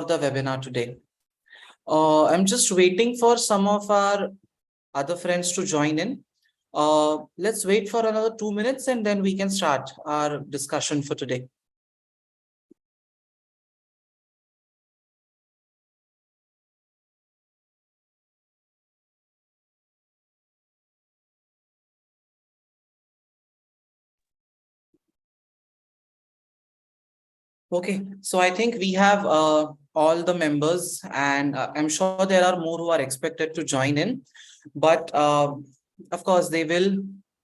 for the webinar today. I'm just waiting for some of our other friends to join in. Let's wait for another 2 minutes and then we can start our discussion for today. Okay, so I think we have all the members, and I'm sure there are more who are expected to join in, but of course they will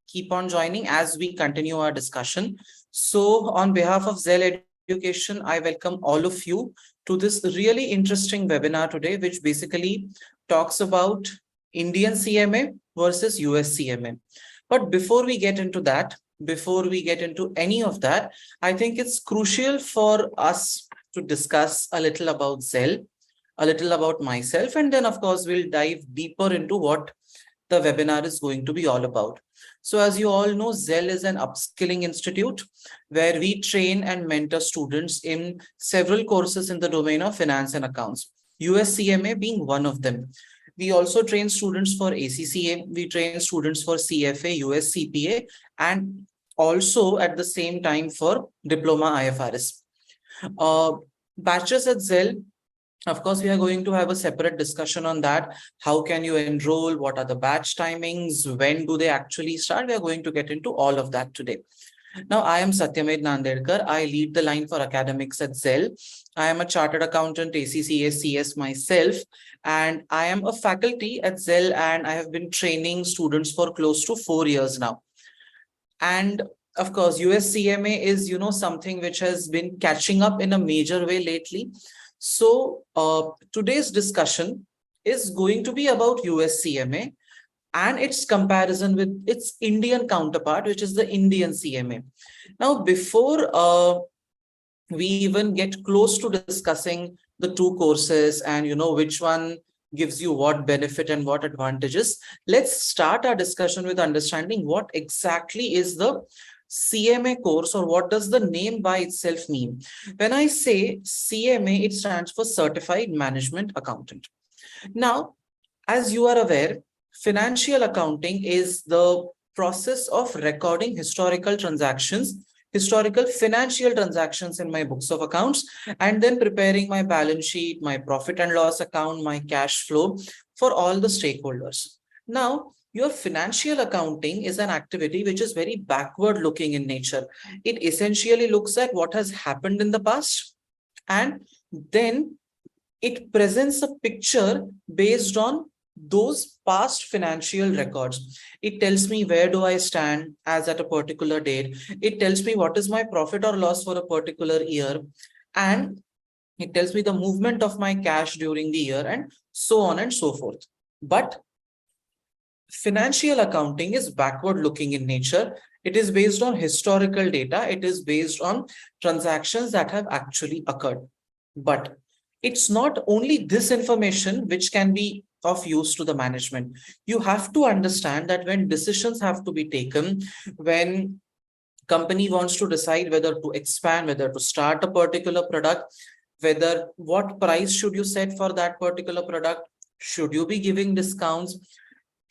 keep on joining as we continue our discussion. So on behalf of Zell Education, I welcome all of you to this really interesting webinar today, which basically talks about Indian CMA versus US CMA. But before we get into that, before we get into any of that, I think it's crucial for us to discuss a little about Zell, a little about myself, and then of course we'll dive deeper into what the webinar is going to be all about. So as you all know, Zell is an upskilling institute where we train and mentor students in several courses in the domain of finance and accounts, US CMA being one of them. We also train students for ACCA, we train students for CFA, US CPA, and also at the same time for Diploma IFRS. Batches at Zell, of course, we are going to have a separate discussion on that. How can you enroll? What are the batch timings? When do they actually start? We are going to get into all of that today. Now, I am Satyamed Nandedkar. I lead the line for academics at Zell. I am a chartered accountant, ACCA, CS myself, and I am a faculty at Zell, and I have been training students for close to 4 years now. And of course, US CMA is, something which has been catching up in a major way lately. So today's discussion is going to be about US CMA and its comparison with its Indian counterpart, which is the Indian CMA. Now, before we even get close to discussing the two courses and which one gives you what benefit and what advantages, let's start our discussion with understanding what exactly is the CMA course, or what does the name by itself mean. When I say CMA, it stands for Certified Management Accountant. Now, as you are aware, financial accounting is the process of recording historical financial transactions in my books of accounts, and then preparing my balance sheet, my profit and loss account, my cash flow for all the stakeholders. Now, your financial accounting is an activity which is very backward looking in nature. It essentially looks at what has happened in the past, and then it presents a picture based on those past financial records. It tells me where do I stand as at a particular date. It tells me what is my profit or loss for a particular year, and it tells me the movement of my cash during the year, and so on and so forth. But financial accounting is backward looking in nature. It is based on historical data. It is based on transactions that have actually occurred. But it's not only this information which can be of use to the management. You have to understand that when decisions have to be taken, when company wants to decide whether to expand, whether to start a particular product, whether what price should you set for that particular product, should you be giving discounts,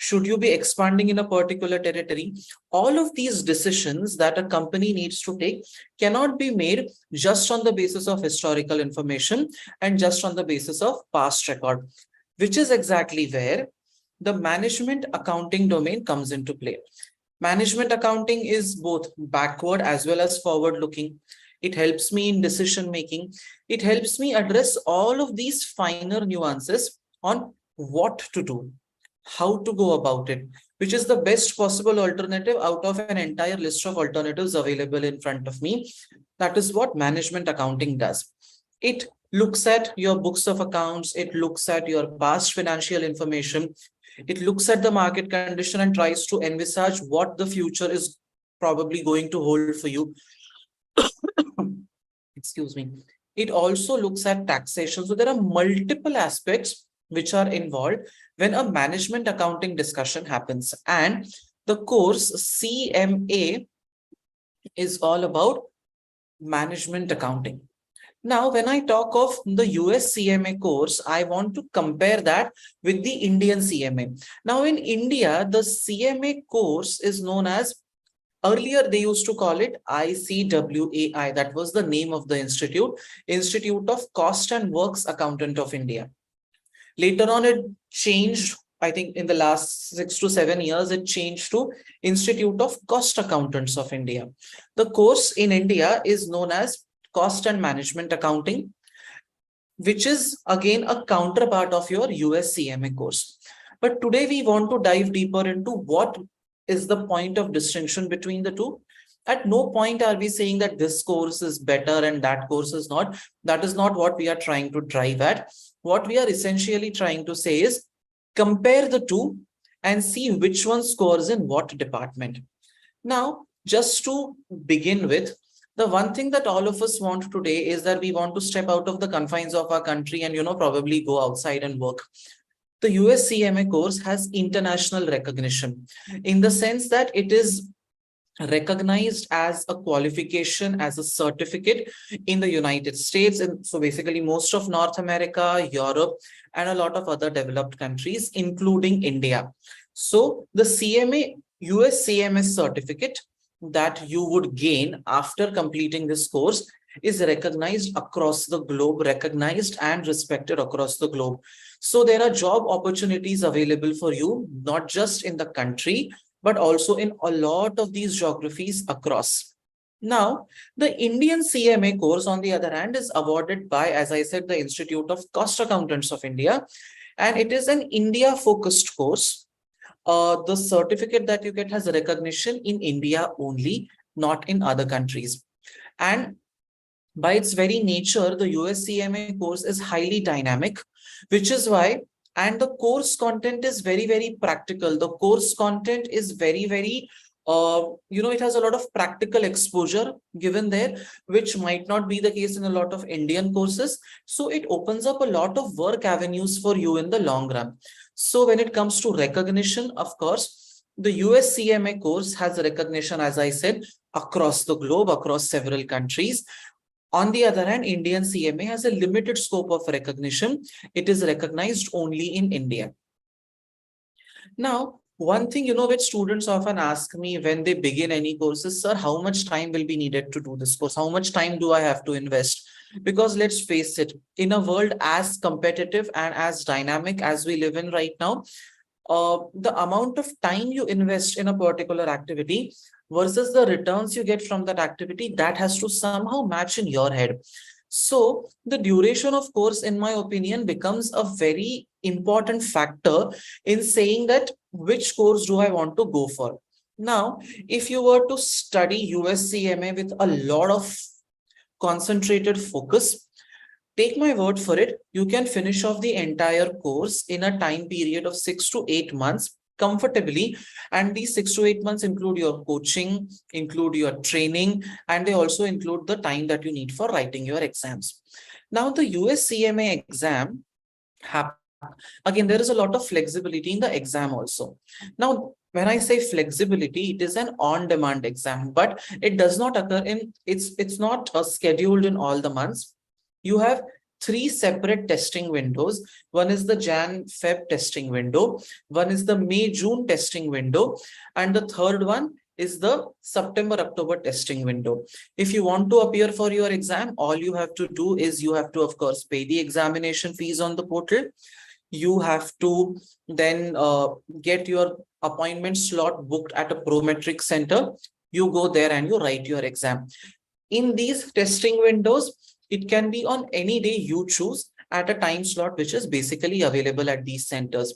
should you be expanding in a particular territory, all of these decisions that a company needs to take cannot be made just on the basis of historical information and just on the basis of past record, which is exactly where the management accounting domain comes into play. Management accounting is both backward as well as forward looking. It helps me in decision making. It helps me address all of these finer nuances on what to do, how to go about it, which is the best possible alternative out of an entire list of alternatives available in front of me. That is what management accounting does. It looks at your books of accounts. It looks at your past financial information. It looks at the market condition and tries to envisage what the future is probably going to hold for you. Excuse me. It also looks at taxation. So there are multiple aspects which are involved when a management accounting discussion happens. And the course CMA is all about management accounting. Now, when I talk of the US CMA course, I want to compare that with the Indian CMA. Now, in India, the CMA course is known as, earlier they used to call it ICWAI. That was the name of the institute, Institute of Cost and Works Accountant of India. Later on, it changed. I think in the last 6 to 7 years, it changed to Institute of Cost Accountants of India. The course in India is known as Cost and Management Accounting, which is again a counterpart of your US CMA course. But today we want to dive deeper into what is the point of distinction between the two. At no point are we saying that this course is better and that course is not. That is not what we are trying to drive at. What we are essentially trying to say is compare the two and see which one scores in what department. Now, just to begin with, the one thing that all of us want today is that we want to step out of the confines of our country and, probably go outside and work. The US CMA course has international recognition in the sense that it is recognized as a qualification, as a certificate in the United States. And so basically most of North America, Europe, and a lot of other developed countries, including India. So the CMA, US CMA certificate that you would gain after completing this course is recognized across the globe, recognized and respected across the globe. So there are job opportunities available for you, not just in the country, but also in a lot of these geographies across. Now, the Indian CMA course, on the other hand, is awarded by, as I said, the Institute of Cost Accountants of India, and it is an India-focused course. The certificate that you get has recognition in India only, not in other countries. And by its very nature, the US CMA course is highly dynamic, which is why, and the course content is very, very practical. The course content is very, very, it has a lot of practical exposure given there, which might not be the case in a lot of Indian courses. So it opens up a lot of work avenues for you in the long run. So when it comes to recognition, of course, the US CMA course has recognition, as I said, across the globe, across several countries. On the other hand, Indian CMA has a limited scope of recognition. It is recognized only in India. Now, one thing, which students often ask me when they begin any courses, sir, how much time will be needed to do this course? How much time do I have to invest? Because let's face it, in a world as competitive and as dynamic as we live in right now, the amount of time you invest in a particular activity versus the returns you get from that activity, that has to somehow match in your head. So the duration of course, in my opinion, becomes a very important factor in saying that which course do I want to go for. Now, if you were to study US CMA with a lot of concentrated focus, take my word for it, you can finish off the entire course in a time period of 6 to 8 months comfortably. And these 6 to 8 months include your coaching, include your training, and they also include the time that you need for writing your exams. Now, the US CMA exam, again, there is a lot of flexibility in the exam also. Now, when I say flexibility, it is an on-demand exam, but it does not occur in, it's not scheduled in all the months. You have 3 separate testing windows. One is the Jan-Feb testing window. One is the May-June testing window. And the third one is the September-October testing window. If you want to appear for your exam, all you have to do is you have to, of course, pay the examination fees on the portal. You have to then get your appointment slot booked at a Prometric center. You go there and you write your exam. In these testing windows, it can be on any day you choose at a time slot, which is basically available at these centers.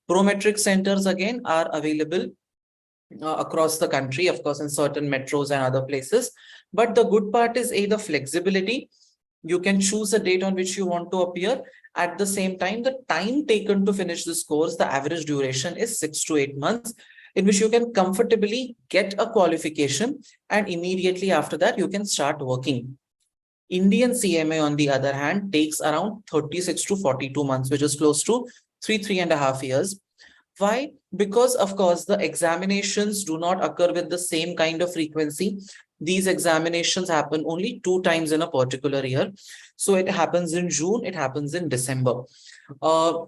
Prometric centers, again, are available across the country, of course, in certain metros and other places. But the good part is the flexibility. You can choose a date on which you want to appear. At the same time, the time taken to finish this course, the average duration is 6 to 8 months, in which you can comfortably get a qualification, and immediately after that, you can start working. Indian CMA, on the other hand, takes around 36 to 42 months, which is close to 3.5 years. Why? Because of course the examinations do not occur with the same kind of frequency. These examinations happen only 2 times in a particular year. So it happens in June, it happens in December. Uh,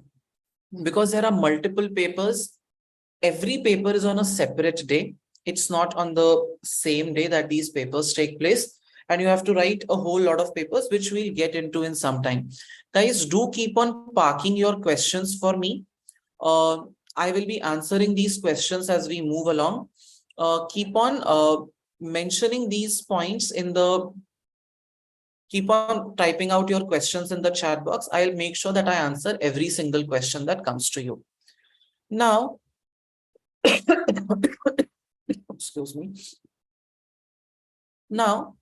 because there are multiple papers, every paper is on a separate day. It's not on the same day that these papers take place. And you have to write a whole lot of papers, which we'll get into in some time. Guys, do keep on parking your questions for me. uh, I will be answering these questions as we move along. Keep on mentioning these points in the, keep on typing out your questions in the chat box. I'll make sure that I answer every single question that comes to you. Now, excuse me. Now,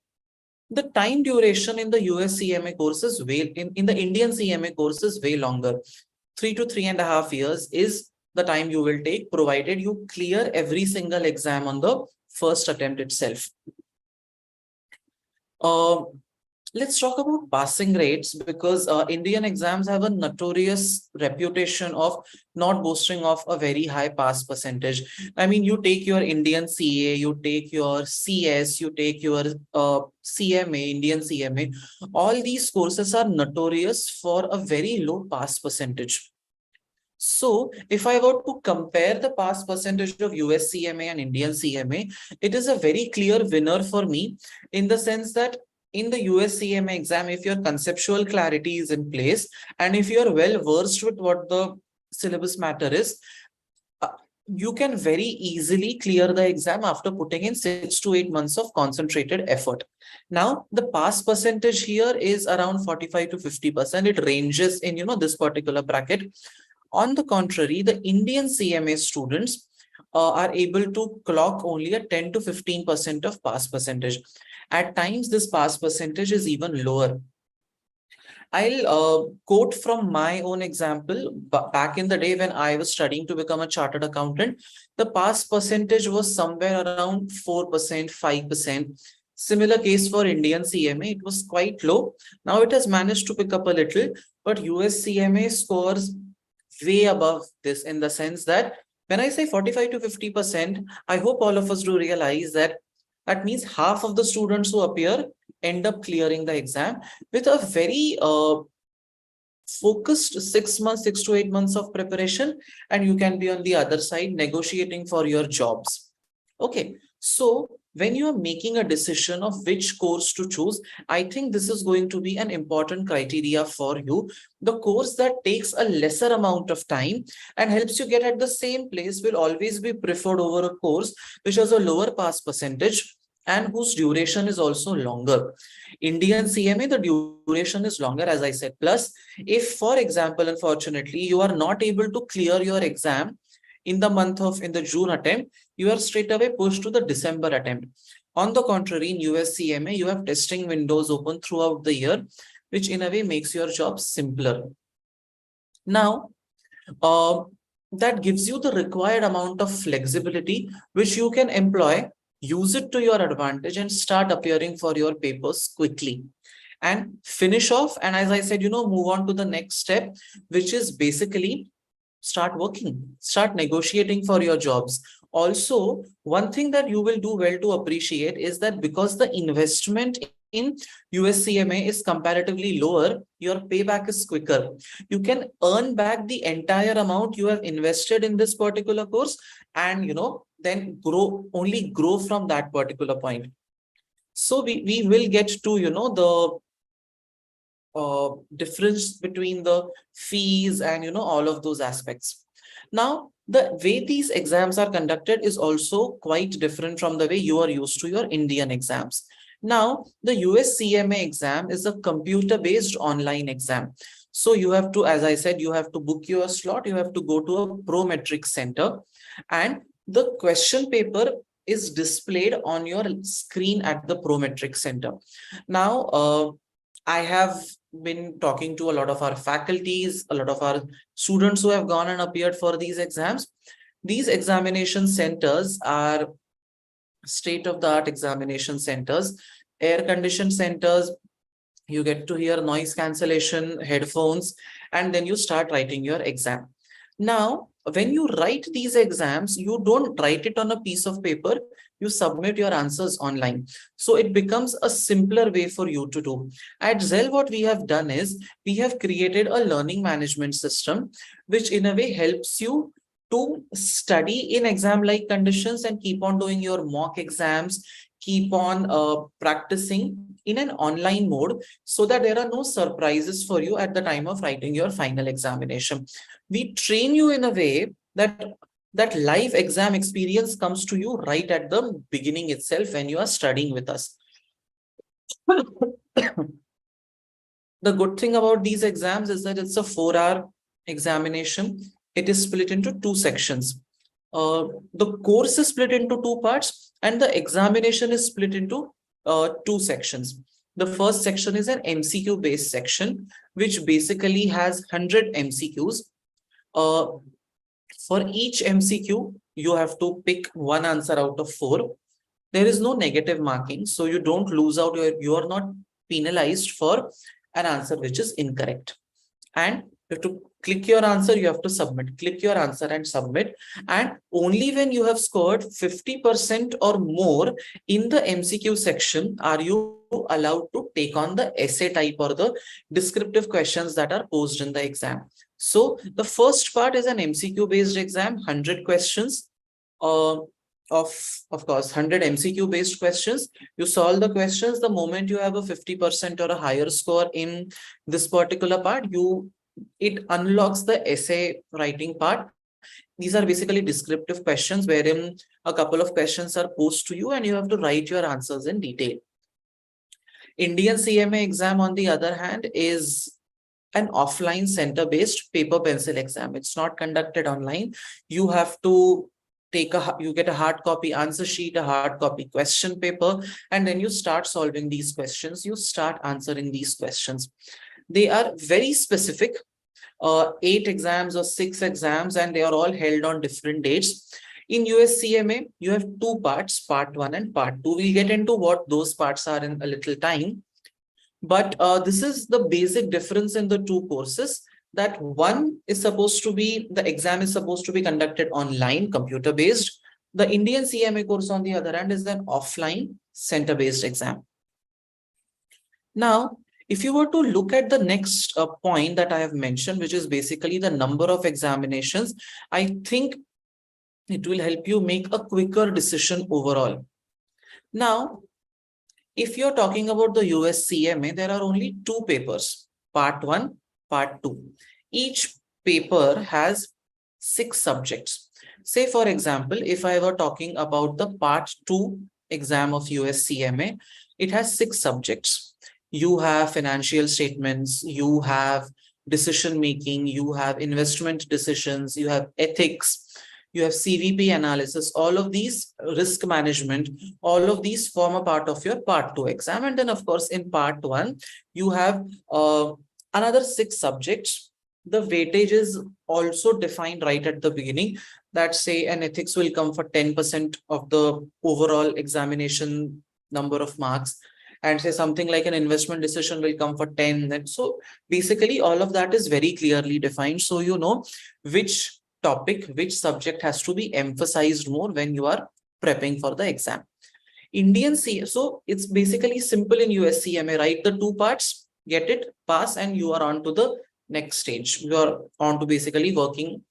the time duration in the US CMA course is way, in the Indian CMA course is way longer. 3 to 3.5 years is the time you will take, provided you clear every single exam on the first attempt itself. Let's talk about passing rates, because Indian exams have a notorious reputation of not boasting of a very high pass percentage. I mean, you take your Indian CA, you take your CS, you take your CMA, Indian CMA, all these courses are notorious for a very low pass percentage. So if I were to compare the pass percentage of US CMA and Indian CMA, it is a very clear winner for me, in the sense that in the US CMA exam, if your conceptual clarity is in place and if you're well versed with what the syllabus matter is, you can very easily clear the exam after putting in 6 to 8 months of concentrated effort. Now, the pass percentage here is around 45 to 50%. It ranges in, this particular bracket. On the contrary, the Indian CMA students are able to clock only a 10 to 15% of pass percentage. At times, this pass percentage is even lower. I'll quote from my own example. Back in the day when I was studying to become a chartered accountant, the pass percentage was somewhere around 4%, 5%. Similar case for Indian CMA, it was quite low. Now it has managed to pick up a little, but US CMA scores way above this, in the sense that when I say 45 to 50%, I hope all of us do realize that that means half of the students who appear end up clearing the exam with a very focused 6 months, 6 to 8 months of preparation, and you can be on the other side negotiating for your jobs. Okay, so when you are making a decision of which course to choose, I think this is going to be an important criteria for you. The course that takes a lesser amount of time and helps you get at the same place will always be preferred over a course which has a lower pass percentage and whose duration is also longer. Indian CMA, the duration is longer, as I said. Plus, if, for example, unfortunately, you are not able to clear your exam in the June attempt, you are straight away pushed to the December attempt. On the contrary, in US CMA, you have testing windows open throughout the year, which in a way makes your job simpler. Now, that gives you the required amount of flexibility, which you can employ, use it to your advantage, and start appearing for your papers quickly and finish off. And as I said, move on to the next step, which is basically start working, start negotiating for your jobs. Also, one thing that you will do well to appreciate is that because the investment in US CMA is comparatively lower, your payback is quicker. You can earn back the entire amount you have invested in this particular course, and then grow from that particular point. So we will get to the difference between the fees and all of those aspects. Now, the way these exams are conducted is also quite different from the way you are used to your Indian exams. Now, the US CMA exam is a computer-based online exam. So you have to, as I said, you have to book your slot, you have to go to a Prometric center, and the question paper is displayed on your screen at the Prometric center. Now, I have been talking to a lot of our faculties, a lot of our students who have gone and appeared for these exams. These examination centers are state-of-the-art examination centers, air-conditioned centers. You get to hear noise cancellation, headphones, and then you start writing your exam. Now, when you write these exams, you don't write it on a piece of paper, you submit your answers online. So it becomes a simpler way for you to do. At Zell, what we have done is we have created a learning management system, which in a way helps you to study in exam-like conditions and keep on doing your mock exams, keep on practicing in an online mode so that there are no surprises for you at the time of writing your final examination. We train you in a way that that live exam experience comes to you right at the beginning itself when you are studying with us. The good thing about these exams is that it's a 4-hour examination. It is split into 2 sections. The course is split into 2 parts and the examination is split into 2 sections. The first section is an MCQ based section, which basically has 100 MCQs. For each MCQ, you have to pick one answer out of 4. There is no negative marking, so you don't lose out. You are not penalized for an answer which is incorrect. And you have to click your answer, you have to submit, click your answer and submit. And only when you have scored 50% or more in the MCQ section are you allowed to take on the essay type or the descriptive questions that are posed in the exam. So the first part is an MCQ based exam, 100 questions. Of course, 100 MCQ based questions. You solve the questions. The moment you have a 50% or a higher score in this particular part, it unlocks the essay writing part. These are basically descriptive questions wherein a couple of questions are posed to you and you have to write your answers in detail. Indian CMA exam, on the other hand, is an offline center-based paper pencil exam. It's not conducted online. You have to you get a hard copy answer sheet, a hard copy question paper, and then you start solving these questions. You start answering these questions. They are very specific, 8 exams or 6 exams, and they are all held on different dates. In US CMA, you have 2 parts, part 1 and part 2. We'll get into what those parts are in a little time. But this is the basic difference in the 2 courses, that one is supposed to be, the exam is supposed to be conducted online, computer based. The Indian CMA course, on the other hand, is an offline center based exam. Now, if you were to look at the next point that I have mentioned, which is basically the number of examinations, I think it will help you make a quicker decision overall. Now, if you're talking about the US CMA, there are only 2 papers, part 1, part 2. Each paper has 6 subjects. Say, for example, if I were talking about the part 2 exam of US CMA, it has 6 subjects. You have financial statements, you have decision making, you have investment decisions, you have ethics, you have CVP analysis, all of these, risk management, all of these form a part of your part 2 exam. And then, of course, in part 1, you have another 6 subjects. The weightage is also defined right at the beginning, that say an ethics will come for 10% of the overall examination number of marks, and say something like an investment decision will come for 10. And so basically all of that is very clearly defined. So you know which topic, which subject has to be emphasized more when you are prepping for the exam. So it's basically simple in US CMA, write the 2 parts, get it, pass, and you are on to the next stage. You are on to basically working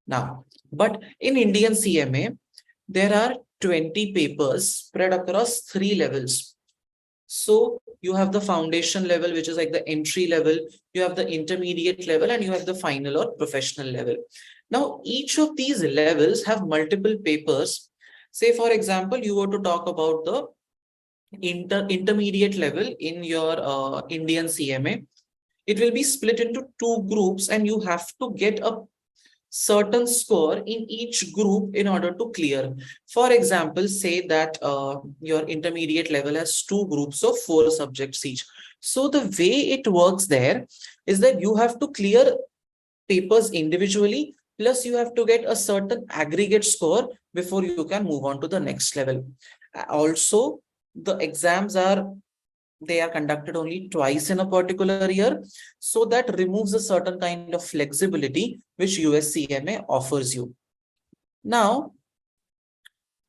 now. But in Indian CMA, there are 20 papers spread across 3 levels. So you have the foundation level, which is like the entry level, you have the intermediate level, and you have the final or professional level. Now, each of these levels have multiple papers. Say, for example, you were to talk about the intermediate level in your Indian CMA. It will be split into 2 groups, and you have to get a certain score in each group in order to clear. For example, say that your intermediate level has 2 groups of 4 subjects each. So the way it works there is that you have to clear papers individually, plus you have to get a certain aggregate score before you can move on to the next level. Also, the exams are they are conducted only twice in a particular year. So that removes a certain kind of flexibility which US CMA offers you. Now,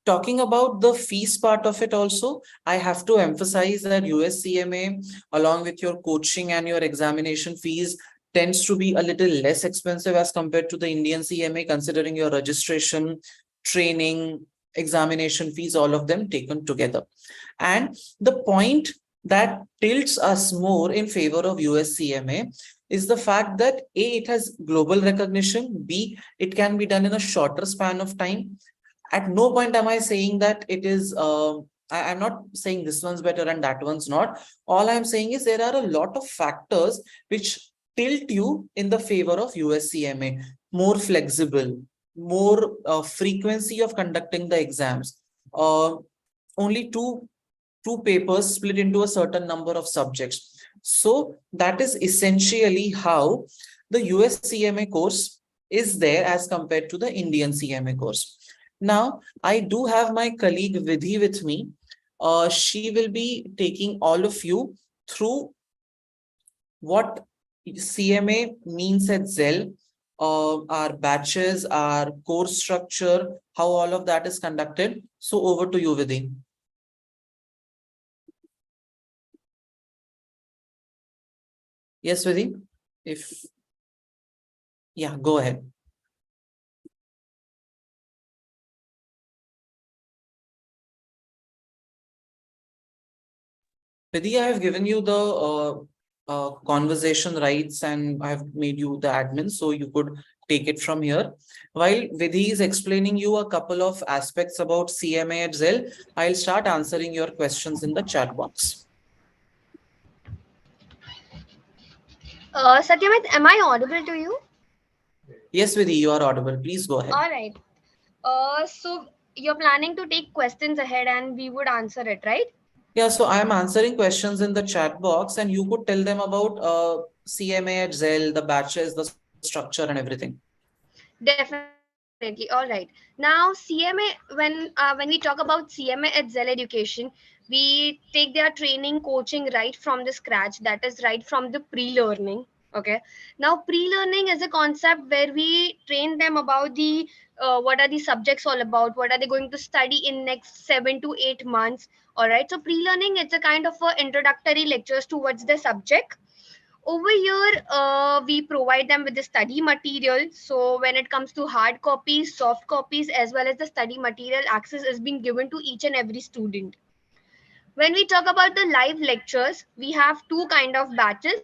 talking about the fees part of it also, I have to emphasize that US CMA, along with your coaching and your examination fees, tends to be a little less expensive as compared to the Indian CMA, considering your registration, training, examination fees, all of them taken together. And the point that tilts us more in favor of US CMA is the fact that A, it has global recognition, B, it can be done in a shorter span of time. At no point am I saying that it is I'm not saying this one's better and that one's not. All I'm saying is there are a lot of factors which tilt you in the favor of USCMA. More flexible, more frequency of conducting the exams, uh, only two papers split into a certain number of subjects. So that is essentially how the US CMA course is there as compared to the Indian CMA course. Now, I do have my colleague Vidhi with me. She will be taking all of you through what CMA means at Zell, our batches, our course structure, how all of that is conducted. So over to you, Vidhi. Yes, Vidhi. If yeah, go ahead. Vidhi, I have given you the conversation rights and I have made you the admin, so you could take it from here. While Vidhi is explaining you a couple of aspects about CMA at Zell, I'll start answering your questions in the chat box. Satyamit, am I audible to you? Yes, Vidhi, you are audible. Please go ahead. All right. So you're planning to take questions ahead and we would answer it, right? Yeah, so I am answering questions in the chat box and you could tell them about CMA at Zell, the batches, the structure and everything. Definitely. All right. Now, CMA, when we talk about CMA at Zell Education, we take their training, coaching right from the scratch. That is right from the pre-learning. Okay. Now, pre-learning is a concept where we train them about the what are the subjects all about, what are they going to study in next 7 to 8 months. All right. So, pre-learning it's a kind of introductory lectures towards the subject. Over here we provide them with the study material. So when it comes to hard copies, soft copies, as well as the study material, access is being given to each and every student. When we talk about the live lectures, we have two kind of batches.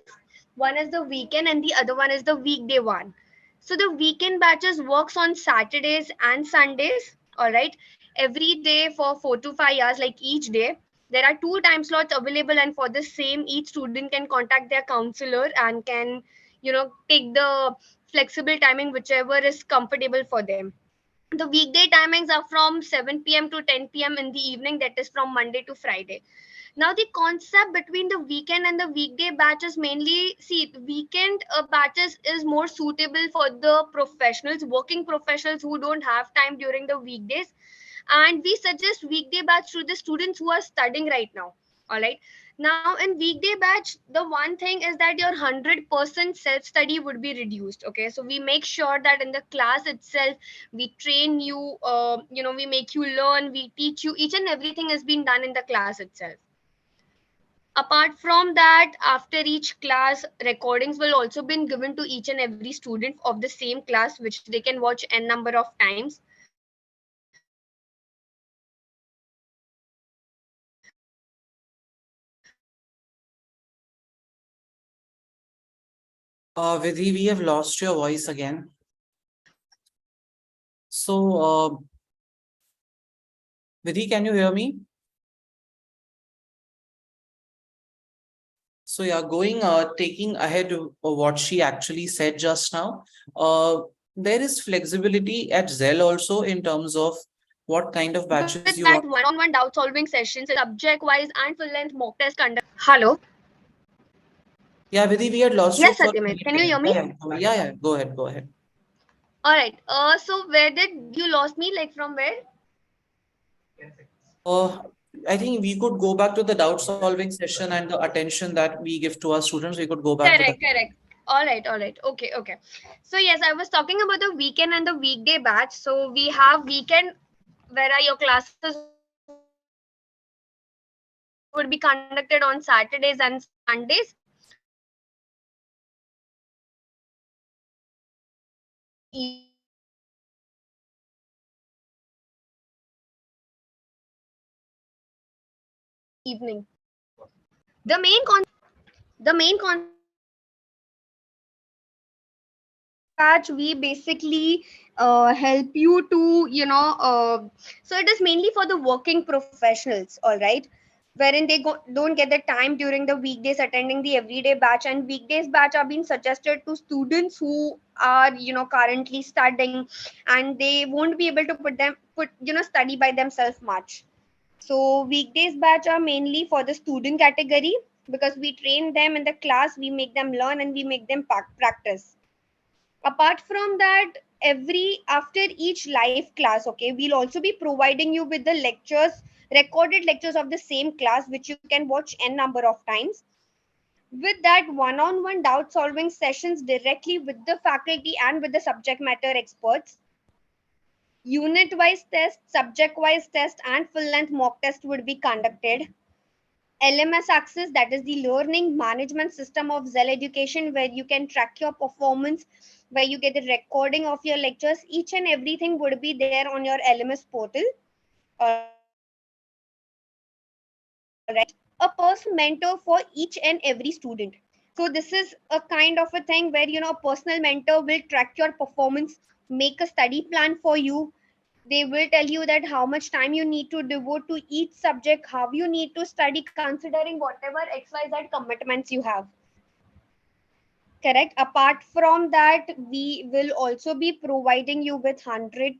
One is the weekend and the other one is the weekday one. So the weekend batches works on Saturdays and Sundays. All right, every day for 4 to 5 hours, like each day there are two time slots available, and for the same each student can contact their counselor and can, take the flexible timing whichever is comfortable for them. The weekday timings are from 7 p.m. to 10 p.m. in the evening, that is from Monday to Friday. Now the concept between the weekend and the weekday batches, mainly see weekend batches is more suitable for the professionals, working professionals who don't have time during the weekdays, and we suggest weekday batch to the students who are studying right now. All right. Now in weekday batch, the one thing is that your 100% self study would be reduced. Okay, so we make sure that in the class itself we train you, we make you learn, we teach you, each and everything is being done in the class itself. Apart from that, after each class, recordings will also be given to each and every student of the same class, which they can watch n number of times. Apart from that, Vidhi, we have lost your voice again. So, Vidhi, can you hear me? So yeah, taking ahead of what she actually said just now, there is flexibility at Zell also in terms of what kind of with batches that you want. one-on-one doubt solving sessions, subject wise and full length mock test conduct. Hello. Yeah, Vidhi, we had lost you Yes, for a Satyamit, minute can you again. hear me? Yeah, go ahead, go ahead. All right. So where did you lost me? Like from where? I think we could go back to the doubt solving session and the attention that we give to our students. We could go back to that. Correct, correct. All right, all right. Okay, okay. So yes, I was talking about the weekend and the weekday batch. So we have weekend where your classes would be conducted on Saturdays and Sundays. And the main concept of the weekend batch is batch we basically help you to so it is mainly for the working professionals, all right, wherein they don't get the time during the weekdays attending the everyday batch, and weekdays batch are being suggested to students who are currently studying, and they won't be able to put study by themselves much. So weekdays batch are mainly for the student category, because we train them in the class, we make them learn, and we make them practice. Apart from that, every after each live class, okay, we'll also be providing you with the lectures, recorded lectures of the same class, which you can watch n number of times. With that, one-on-one doubt solving sessions directly with the faculty and with the subject matter experts, unit wise test, subject wise test, and full length mock test would be conducted. LMS Access, that is the learning management system of Zell Education, where you can track your performance, where you get the recording of your lectures. Each and everything would be there on your LMS portal. All right. A personal mentor for each and every student. So this is a kind of a thing where a personal mentor will track your performance, make a study plan for you. They will tell you that how much time you need to devote to each subject, how you need to study, considering whatever XYZ commitments you have. Correct. Apart from that, we will also be providing you with 100%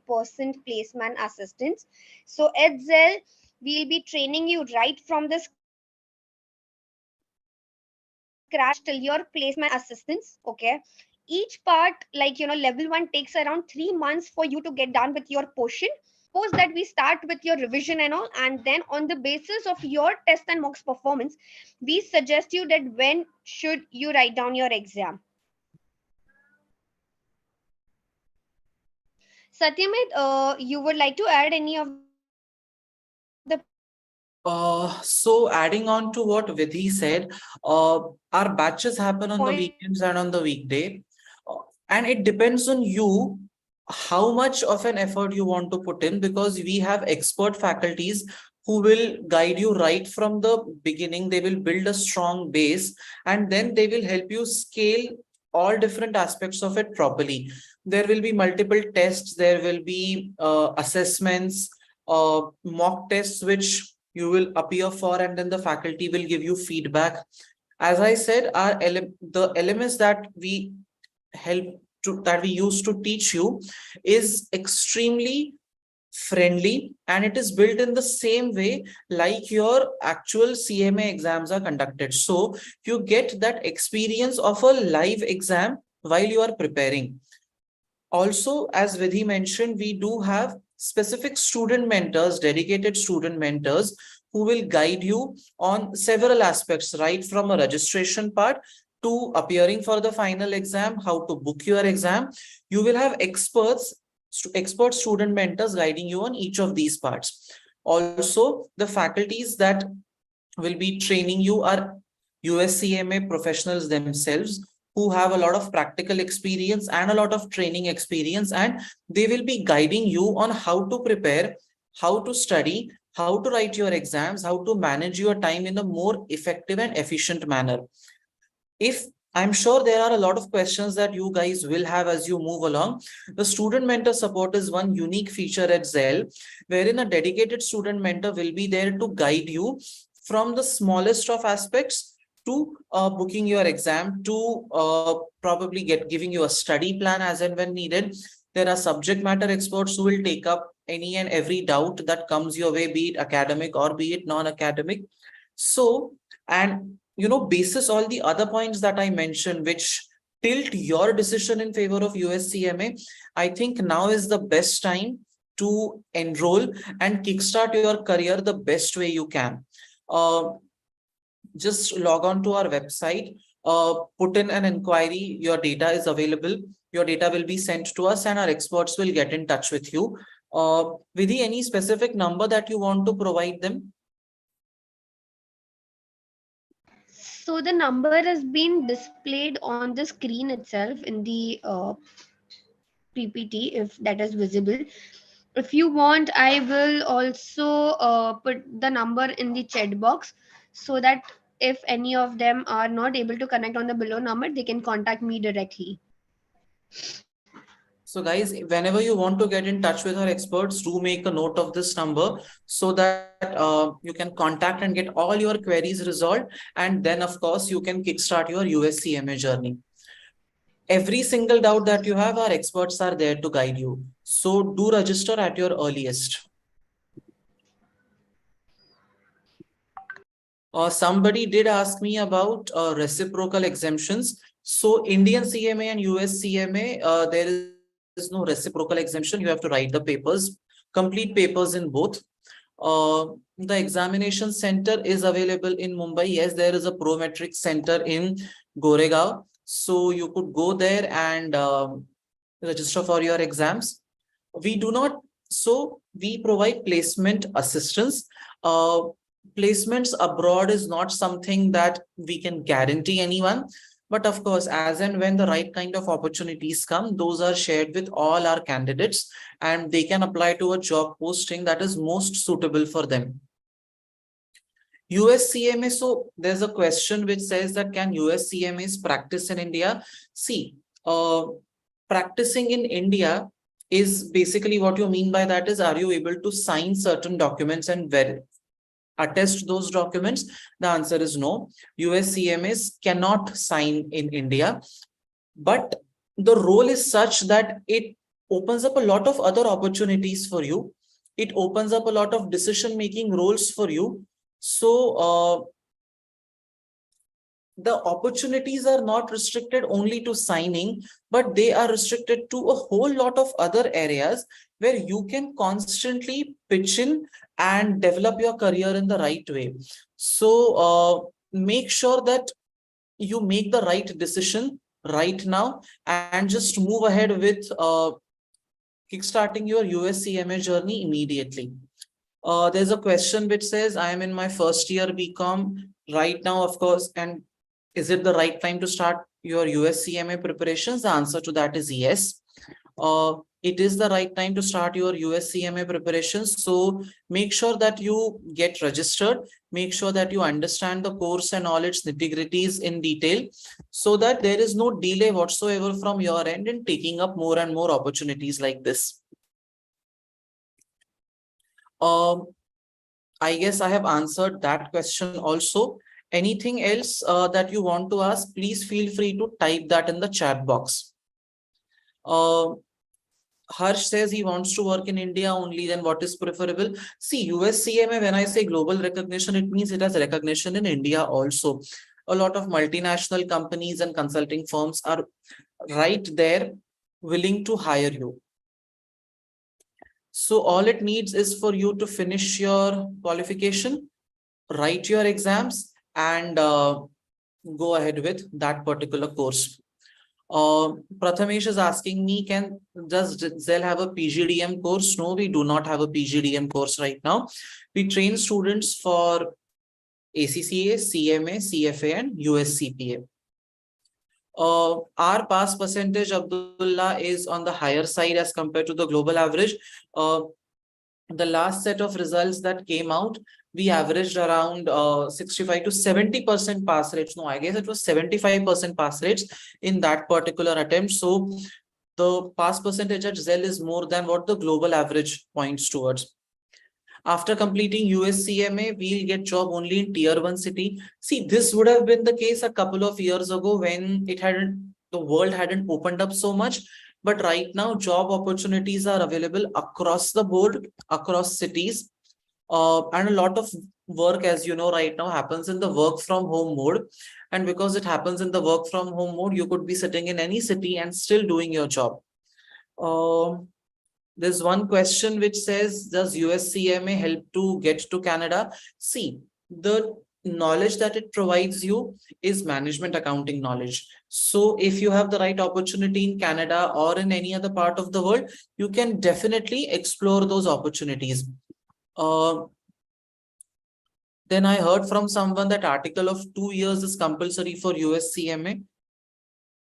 placement assistance. So at Zell, we'll be training you right from the scratch till your placement assistance. Okay. Each part, like level one takes around 3 months for you to get done with your portion. Post that, we start with your revision and all, and then on the basis of your test and mocks performance, we suggest you that when should you write down your exam. Satyamit, you would like to add any of the points? So adding on to what Vidhi said, our batches happen on the weekends and on the weekday. And it depends on you how much of an effort you want to put in, because we have expert faculties who will guide you right from the beginning. They will build a strong base, and then they will help you scale all different aspects of it properly. There will be multiple tests, there will be assessments, mock tests, which you will appear for, and then the faculty will give you feedback. As I said, the elements that we help that we use to teach you is extremely friendly, and it is built in the same way like your actual CMA exams are conducted. So you get that experience of a live exam while you are preparing. Also, as Vidhi mentioned, we do have specific student mentors, dedicated student mentors, who will guide you on several aspects, right from a registration part to appearing for the final exam, how to book your exam. You will have expert student mentors guiding you on each of these parts. Also, the faculties that will be training you are US CMA professionals themselves, who have a lot of practical experience and a lot of training experience, and they will be guiding you on how to prepare, how to study, how to write your exams, how to manage your time in a more effective and efficient manner. If I'm sure there are a lot of questions that you guys will have as you move along. The student mentor support is one unique feature at Zell, wherein a dedicated student mentor will be there to guide you from the smallest of aspects to booking your exam, to probably giving you a study plan as and when needed. There are subject matter experts who will take up any and every doubt that comes your way, be it academic or be it non-academic. So, and basis all the other points that I mentioned, which tilt your decision in favor of US CMA, I think now is the best time to enroll and kickstart your career the best way you can. Uh, just log on to our website, put in an inquiry, your data is available, your data will be sent to us and our experts will get in touch with you. Vidhi, any specific number that you want to provide them? So the number has been displayed on the screen itself in the PPT, if that is visible. If you want, I will also put the number in the chat box, so that if any of them are not able to connect on the below number, they can contact me directly. So guys, whenever you want to get in touch with our experts, do make a note of this number so that you can contact and get all your queries resolved. And then of course, you can kickstart your US CMA journey. Every single doubt that you have, our experts are there to guide you. So do register at your earliest. Somebody did ask me about reciprocal exemptions. So Indian CMA and US CMA, there is no reciprocal exemption. You have to write the papers, complete papers in both. The examination center is available in Mumbai. Yes, there is a Prometric center in Goregaon. So you could go there and register for your exams. We do not, so we provide placement assistance. Placements abroad is not something that we can guarantee anyone. But of course, as and when the right kind of opportunities come, those are shared with all our candidates and they can apply to a job posting that is most suitable for them. US CMA, so there's a question which says that can US CMAs practice in India? See, practicing in India is basically what you mean by that is, are you able to sign certain documents and attest those documents? The answer is no. US CMAs cannot sign in India, but the role is such that it opens up a lot of other opportunities for you. It opens up a lot of decision-making roles for you. So the opportunities are not restricted only to signing, but they are restricted to a whole lot of other areas where you can constantly pitch in and develop your career in the right way. So make sure that you make the right decision right now and just move ahead with kickstarting your US CMA journey immediately. There's a question which says, I am in my first year BCOM right now, of course, and is it the right time to start your US CMA preparations? The answer to that is yes. It is the right time to start your US CMA preparations. So make sure that you get registered, make sure that you understand the course and all its nitty-gritties in detail, so that there is no delay whatsoever from your end in taking up more and more opportunities like this. I guess I have answered that question also. Anything else that you want to ask, please feel free to type that in the chat box. Harsh says he wants to work in India only, then what is preferable? See, US CMA, when I say global recognition, it means it has recognition in India also. A lot of multinational companies and consulting firms are right there willing to hire you. So all it needs is for you to finish your qualification, write your exams, and go ahead with that particular course. Prathamesh is asking me, does Zell have a PGDM course? No, we do not have a PGDM course right now. We train students for ACCA, CMA, CFA, and US CPA. Our pass percentage, Abdullah, is on the higher side as compared to the global average. The last set of results that came out, we averaged around 65 to 70% pass rates. No, I guess it was 75% pass rates in that particular attempt. So the pass percentage at Zell is more than what the global average points towards. After completing US CMA, we'll get job only in tier 1 city. See, this would have been the case a couple of years ago when the world hadn't opened up so much. But right now, job opportunities are available across the board, across cities. And a lot of work, as you know, right now happens in the work from home mode. And because it happens in the work from home mode, you could be sitting in any city and still doing your job. There's one question which says, does US CMA help to get to Canada? See, the knowledge that it provides you is management accounting knowledge. So if you have the right opportunity in Canada or in any other part of the world, you can definitely explore those opportunities. Then I heard from someone that article of 2 years is compulsory for US CMA.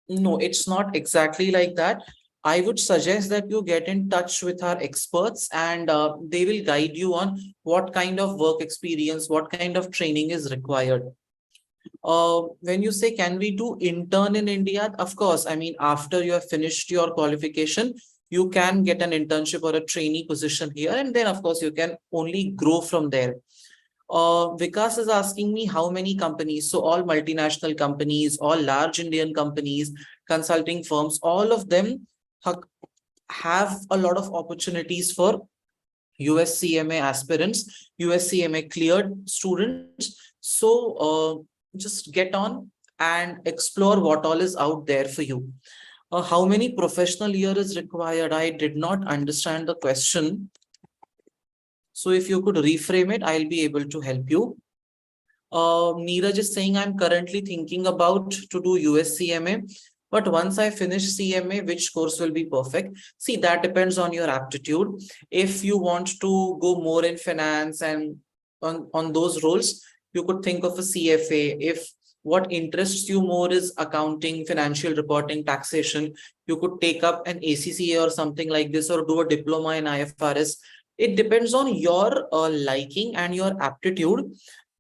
No, it's not exactly like that. I would suggest that you get in touch with our experts, and they will guide you on what kind of work experience, what kind of training is required. When you say, can we do intern in India? Of course, I mean, after you have finished your qualification, you can get an internship or a trainee position here, and then of course you can only grow from there. Vikas is asking me how many companies. So all multinational companies, all large Indian companies, consulting firms, all of them have a lot of opportunities for US CMA aspirants, US CMA cleared students. So just get on and explore what all is out there for you. How many professional year is required? I did not understand the question. So if you could reframe it, I'll be able to help you. Neeraj is saying, I'm currently thinking about to do US CMA, but once I finish CMA, which course will be perfect? See, that depends on your aptitude. If you want to go more in finance and on those roles, you could think of a CFA. If what interests you more is accounting, financial reporting, taxation, you could take up an ACCA or something like this, or do a diploma in IFRS. It depends on your liking and your aptitude.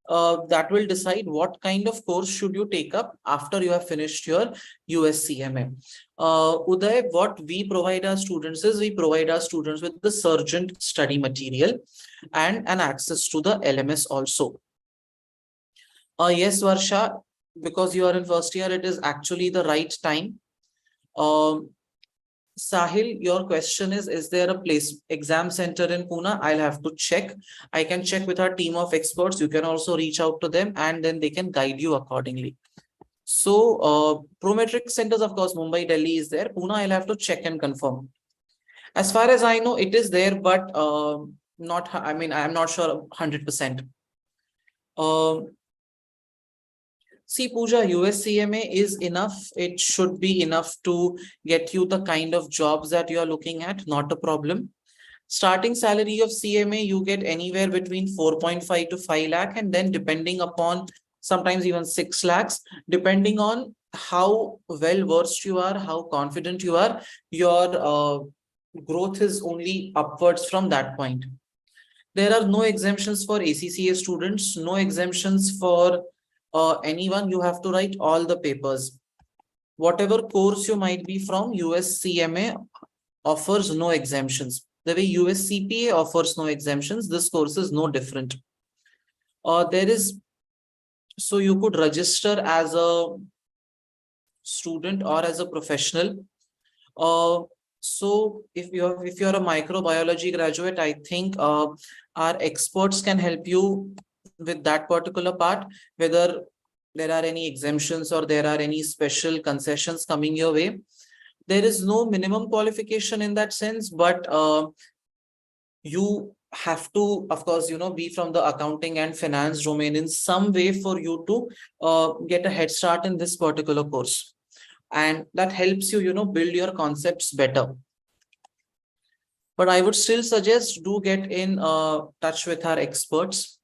That will decide what kind of course should you take up after you have finished your US CMA. Uday, what we provide our students is, we provide our students with the Sargent study material and an access to the LMS also. Yes, Varsha, because you are in first year, it is actually the right time. Sahil, your question is there a place exam center in Pune? I'll have to check. I can check with our team of experts. You can also reach out to them and then they can guide you accordingly. So Prometric centers, of course, Mumbai, Delhi is there. Pune, I'll have to check and confirm. As far as I know, it is there, but not, I mean, I'm not sure 100%. See, Pooja, US CMA is enough. It should be enough to get you the kind of jobs that you are looking at, not a problem. Starting salary of CMA, you get anywhere between 4.5 to 5 lakh, and then depending upon sometimes even 6 lakhs, depending on how well versed you are, how confident you are, your growth is only upwards from that point. There are no exemptions for ACCA students, no exemptions for anyone. You have to write all the papers. Whatever course you might be from, US CMA offers no exemptions. The way US CPA offers no exemptions, this course is no different. So you could register as a student or as a professional. So if you're a microbiology graduate, I think our experts can help you with that particular part, whether there are any exemptions or there are any special concessions coming your way. There is no minimum qualification in that sense, but you have to, of course, be from the accounting and finance domain in some way for you to get a head start in this particular course. And that helps you, build your concepts better. But I would still suggest, do get in touch with our experts.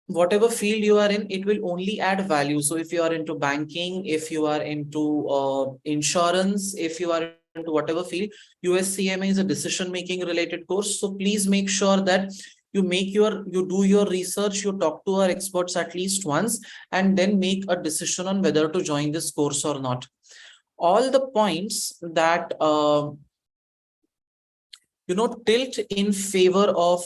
Whatever field you are in, it will only add value. So if you are into banking, if you are into insurance, if you are into whatever field, US CMA is a decision-making related course. So please make sure that you do your research, you talk to our experts at least once, and then make a decision on whether to join this course or not. All the points that tilt in favor of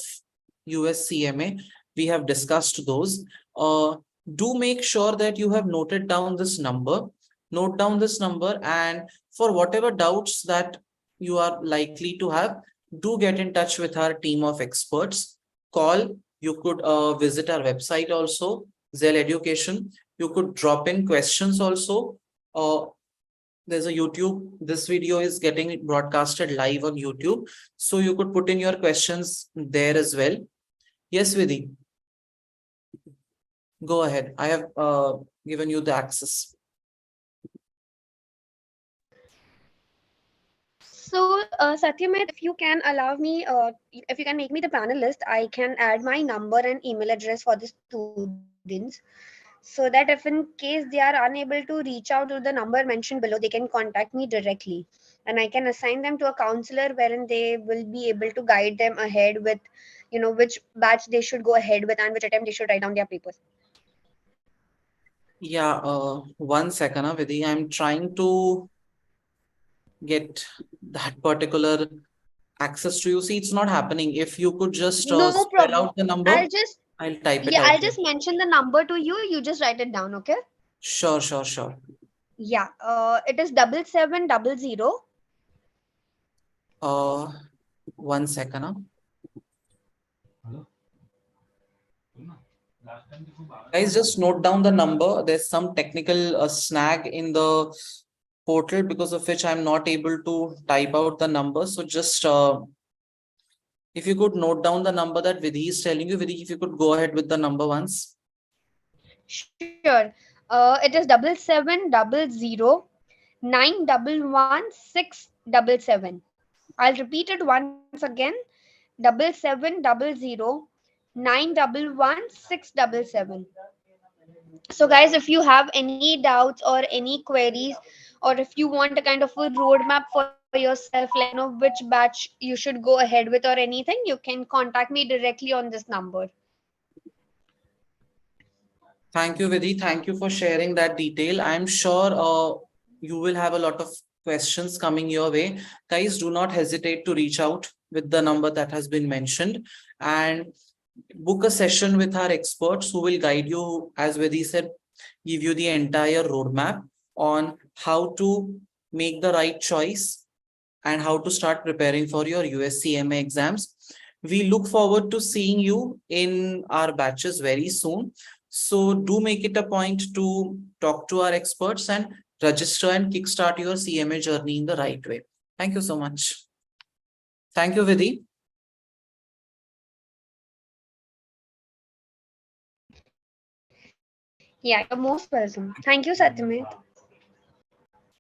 US CMA, we have discussed those. Do make sure that you have noted down this number. Note down this number, and for whatever doubts that you are likely to have, do get in touch with our team of experts. Call. You could visit our website also, Zell Education. You could drop in questions also. There's a YouTube. This video is getting broadcasted live on YouTube. So you could put in your questions there as well. Yes, Vidhi, go ahead. I have given you the access. So, Satyamed, if you can allow me, if you can make me the panelist, I can add my number and email address for the students, so that if in case they are unable to reach out to the number mentioned below, they can contact me directly, and I can assign them to a counselor wherein they will be able to guide them ahead with, which batch they should go ahead with and which attempt they should write down their papers. Yeah, 1 second, Vidhi. I'm trying to get that particular access to you. See, it's not happening. If you could just No spell problem. out the number, I'll just I'll type it Yeah, out I'll here. just mention the number to you. You just write it down, okay? Sure, sure, sure. Yeah. It is 7700. Uh, 1 second. Guys, just note down the number. There's some technical snag in the portal because of which I'm not able to type out the number. So just if you could note down the number that Vidhi is telling you, Vidhi, if you could go ahead with the number once. Sure. It is 7700 911 677. I'll repeat it once again. 7700 911 677. So guys, if you have any doubts or any queries, or if you want a kind of a roadmap for yourself, like which batch you should go ahead with or anything, you can contact me directly on this number. Thank you, Vidhi. Thank you for sharing that detail. I'm sure you will have a lot of questions coming your way. Guys, do not hesitate to reach out with the number that has been mentioned and book a session with our experts who will guide you, as Vidhi said, give you the entire roadmap on how to make the right choice and how to start preparing for your US CMA exams. We look forward to seeing you in our batches very soon. So do make it a point to talk to our experts and register and kickstart your CMA journey in the right way. Thank you so much. Thank you, Vidhi. Yeah, you're most welcome. Thank you, Satyamit.